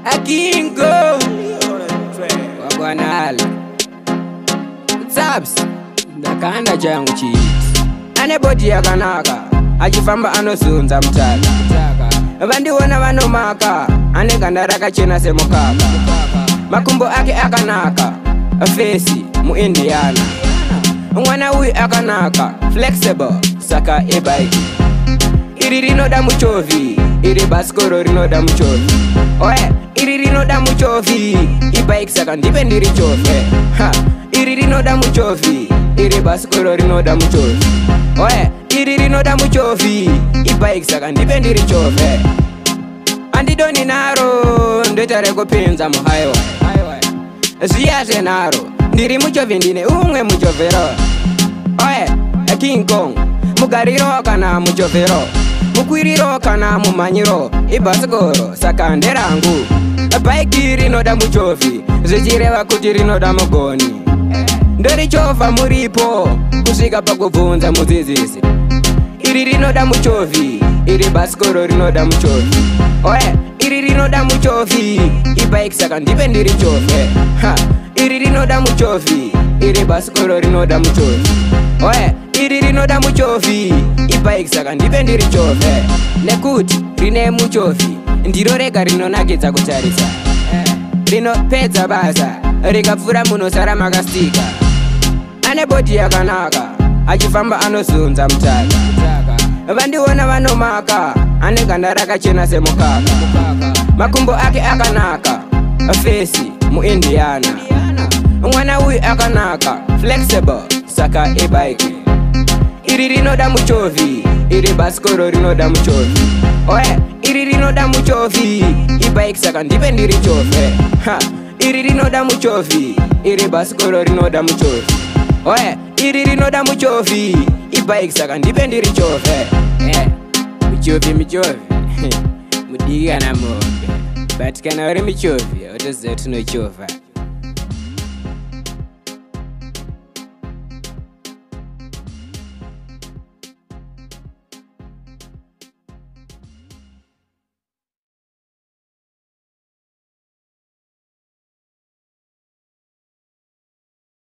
Akingo Wagwanala Zabs Ndakanda changu chiti Anebodi yakanaka Achifamba anosunza mtaka Vandiwona vanomaka Aneganda rakachena semukaka Makumbo ake akanaka Fesi mu Indiana Mwana uyu akanaka Flexible Saka e-bike Iri rinoda muchovi Iri baskoro rinoda muchovi Oe Iri rinoda muchovi E-bike saka ndipe ndiri chovi Iri rinoda muchovi Iri baskoro rinoda muchovi Oe Iri rinoda muchovi E-bike saka ndipe ndiri chovi Andidoni naro Ndetare kupinza mu highway Ziyaze naro Ndiri muchovi ndine umwe muchovero Oe King Kong Mugariro kana muchovero Mukwiriro kana mumanyiro Ibaskoro saka nderangu Bike rinoda muchovi Zichireva kuti rinoda mugoni Ndori chova muripo Kusvika pakubvunza mudzidzisi Iri rinoda muchovi Iri baskoro rinoda muchovi Oe Iri rinoda muchovi E-bike saka ndipe ndiri chovi Iri rinoda muchovi Iri baskoro rinoda muchovi Oe Iri rinoda muchovi E-bike saka ndipe ndiri chovi Nekuti rine muchovi Ndiro rega rinonakidza kutarisa Rinopedza basa Rikapfura munosara makastika Ane bodi yakanaka Achifamba anozunza mtaka Vandiwona vanomaka Ane ganda rakachena semukaka Makumbo ake akanaka Fesi mu Indiana Mwana uyu akanaka Flexible Saka e-bike Iri rinoda muchovi Iri baskoro rinoda muchovi Oe Iri rinoda muchovi E-bike saka ndipe ndiri chovi Iri rinoda muchovi Iri baskoro rinoda muchovi Oe Iri rinoda muchovi E-bike saka ndipe ndiri chovi Muchovi Mudiga na mombe But kana uri muchovi Otoziva tunochova